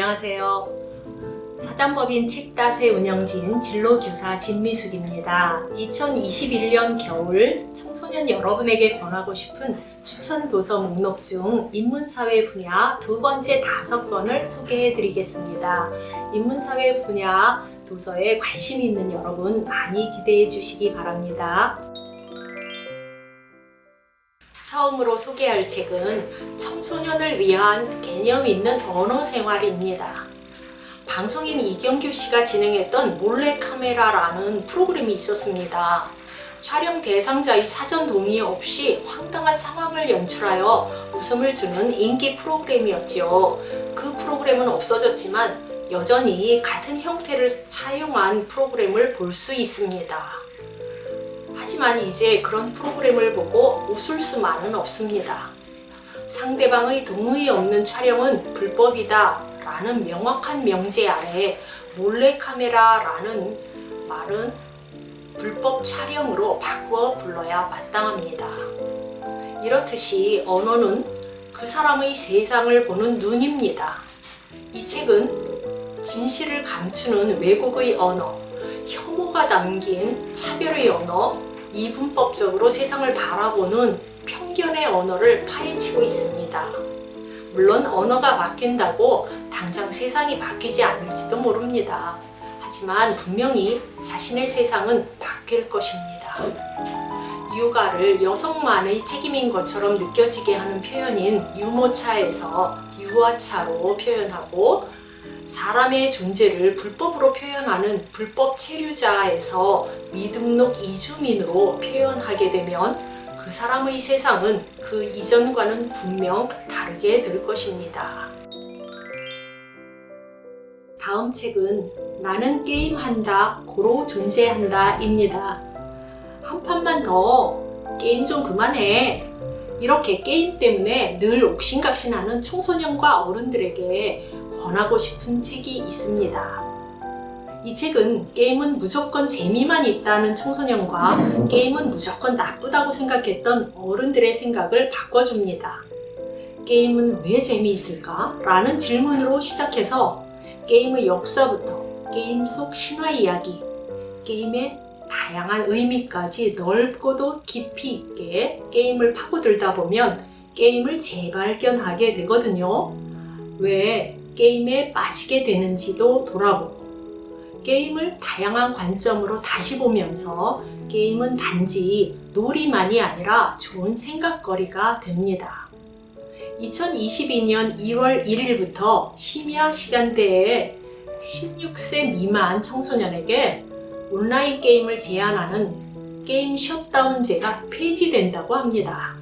안녕하세요. 사단법인 책닷의 운영진 진로교사 진미숙입니다. 2021년 겨울 청소년 여러분에게 권하고 싶은 추천 도서 목록 중 인문사회 분야 두 번째 5권을 소개해 드리겠습니다. 인문사회 분야 도서에 관심 있는 여러분 많이 기대해 주시기 바랍니다. 처음으로 소개할 책은 청소년을 위한 개념 있는 언어생활입니다. 방송인 이경규 씨가 진행했던 몰래카메라라는 프로그램이 있었습니다. 촬영 대상자의 사전 동의 없이 황당한 상황을 연출하여 웃음을 주는 인기 프로그램이었지요. 그 프로그램은 없어졌지만 여전히 같은 형태를 차용한 프로그램을 볼 수 있습니다. 하지만 이제 그런 프로그램을 보고 웃을 수만은 없습니다. 상대방의 동의 없는 촬영은 불법이다 라는 명확한 명제 아래 몰래카메라라는 말은 불법 촬영으로 바꾸어 불러야 마땅합니다. 이렇듯이 언어는 그 사람의 세상을 보는 눈입니다. 이 책은 진실을 감추는 왜곡의 언어, 혐오가 담긴 차별의 언어, 이분법적으로 세상을 바라보는 편견의 언어를 파헤치고 있습니다. 물론 언어가 바뀐다고 당장 세상이 바뀌지 않을지도 모릅니다. 하지만 분명히 자신의 세상은 바뀔 것입니다. 육아를 여성만의 책임인 것처럼 느껴지게 하는 표현인 유모차에서 유아차로 표현하고 사람의 존재를 불법으로 표현하는 불법 체류자에서 미등록 이주민으로 표현하게 되면 그 사람의 세상은 그 이전과는 분명 다르게 될 것입니다. 다음 책은 나는 게임한다, 고로 존재한다 입니다. 한 판만 더, 게임 좀 그만해. 이렇게 게임 때문에 늘 옥신각신하는 청소년과 어른들에게 권하고 싶은 책이 있습니다. 이 책은 게임은 무조건 재미만 있다는 청소년과 게임은 무조건 나쁘다고 생각했던 어른들의 생각을 바꿔줍니다. 게임은 왜 재미있을까? 라는 질문으로 시작해서 게임의 역사부터 게임 속 신화 이야기, 게임의 다양한 의미까지 넓고도 깊이 있게 게임을 파고들다 보면 게임을 재발견하게 되거든요. 왜 게임에 빠지게 되는지도 돌아보고 게임을 다양한 관점으로 다시 보면서 게임은 단지 놀이만이 아니라 좋은 생각거리가 됩니다. 2022년 1월 1일부터 심야 시간대에 16세 미만 청소년에게 온라인 게임을 제한하는 게임 셧다운제가 폐지된다고 합니다.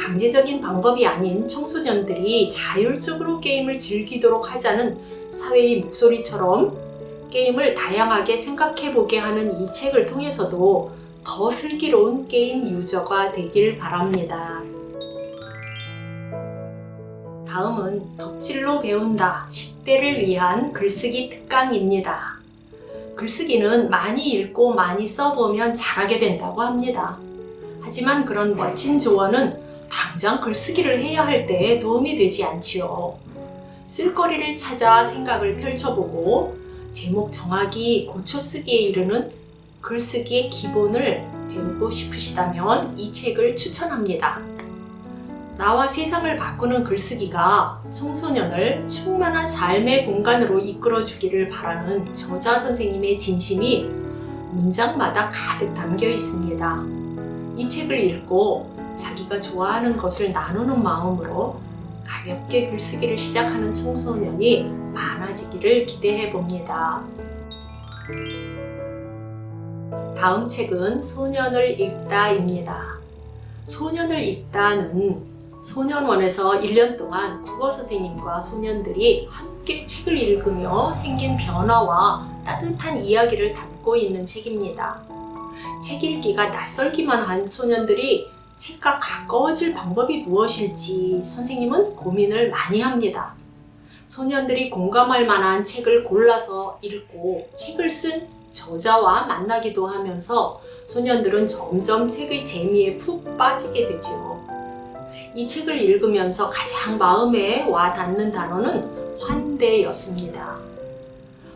강제적인 방법이 아닌 청소년들이 자율적으로 게임을 즐기도록 하자는 사회의 목소리처럼 게임을 다양하게 생각해보게 하는 이 책을 통해서도 더 슬기로운 게임 유저가 되길 바랍니다. 다음은 덕질로 배운다 10대를 위한 글쓰기 특강입니다. 글쓰기는 많이 읽고 많이 써보면 잘하게 된다고 합니다. 하지만 그런 멋진 조언은 당장 글쓰기를 해야 할 때에 도움이 되지 않지요. 쓸거리를 찾아 생각을 펼쳐보고 제목 정하기, 고쳐쓰기에 이르는 글쓰기의 기본을 배우고 싶으시다면 이 책을 추천합니다. 나와 세상을 바꾸는 글쓰기가 청소년을 충만한 삶의 공간으로 이끌어주기를 바라는 저자 선생님의 진심이 문장마다 가득 담겨 있습니다. 이 책을 읽고 자기가 좋아하는 것을 나누는 마음으로 가볍게 글쓰기를 시작하는 청소년이 많아지기를 기대해 봅니다. 다음 책은 소년을 읽다입니다. 소년을 읽다는 소년원에서 1년 동안 국어 선생님과 소년들이 함께 책을 읽으며 생긴 변화와 따뜻한 이야기를 담고 있는 책입니다. 책 읽기가 낯설기만 한 소년들이 책과 가까워질 방법이 무엇일지 선생님은 고민을 많이 합니다. 소년들이 공감할 만한 책을 골라서 읽고 책을 쓴 저자와 만나기도 하면서 소년들은 점점 책의 재미에 푹 빠지게 되죠. 이 책을 읽으면서 가장 마음에 와 닿는 단어는 환대였습니다.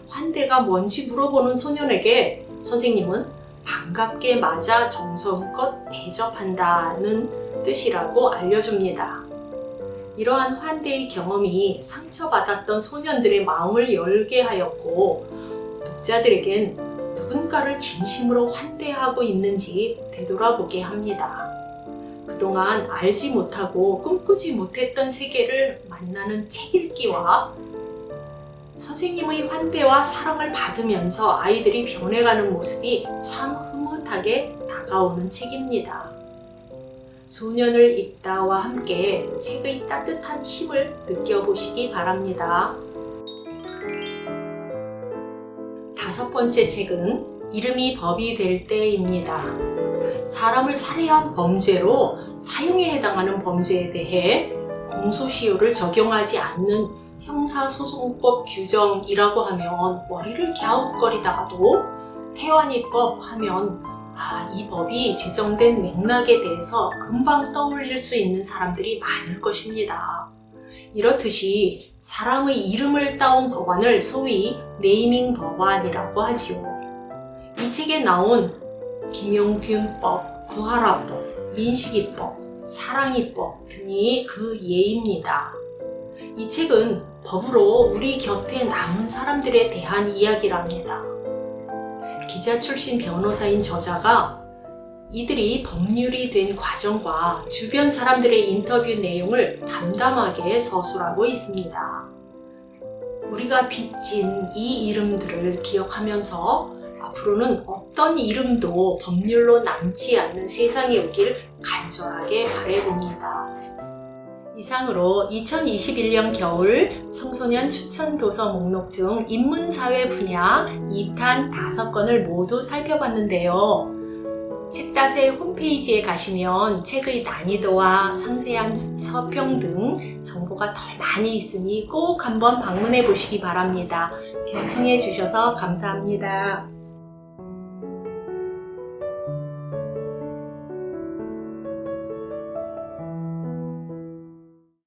환대가 뭔지 물어보는 소년에게 선생님은 반갑게 맞아 정성껏 대접한다는 뜻이라고 알려줍니다. 이러한 환대의 경험이 상처받았던 소년들의 마음을 열게 하였고, 독자들에겐 누군가를 진심으로 환대하고 있는지 되돌아보게 합니다. 그동안 알지 못하고 꿈꾸지 못했던 세계를 만나는 책 읽기와 선생님의 환대와 사랑을 받으면서 아이들이 변해가는 모습이 참 흐뭇하게 다가오는 책입니다. 소년을 읽다와 함께 책의 따뜻한 힘을 느껴보시기 바랍니다. 5번째 책은 이름이 법이 될 때입니다. 사람을 살해한 범죄로 사형에 해당하는 범죄에 대해 공소시효를 적용하지 않는 형사소송법 규정이라고 하면 머리를 갸웃거리다가도 태완이법 하면 이 법이 제정된 맥락에 대해서 금방 떠올릴 수 있는 사람들이 많을 것입니다. 이렇듯이 사람의 이름을 따온 법안을 소위 네이밍 법안이라고 하지요. 이 책에 나온 김용균법, 구하라법, 민식이법, 사랑이법 등이 그 예입니다. 이 책은 법으로 우리 곁에 남은 사람들에 대한 이야기랍니다. 기자 출신 변호사인 저자가 이들이 법률이 된 과정과 주변 사람들의 인터뷰 내용을 담담하게 서술하고 있습니다. 우리가 빚진 이 이름들을 기억하면서 앞으로는 어떤 이름도 법률로 남지 않는 세상이 오길 간절하게 바라봅니다. 이상으로 2021년 겨울 청소년 추천 도서 목록 중 인문사회 분야 2탄 5권을 모두 살펴봤는데요. 책닷의 홈페이지에 가시면 책의 난이도와 상세한 서평 등 정보가 더 많이 있으니 꼭 한번 방문해 보시기 바랍니다. 경청해 주셔서 감사합니다.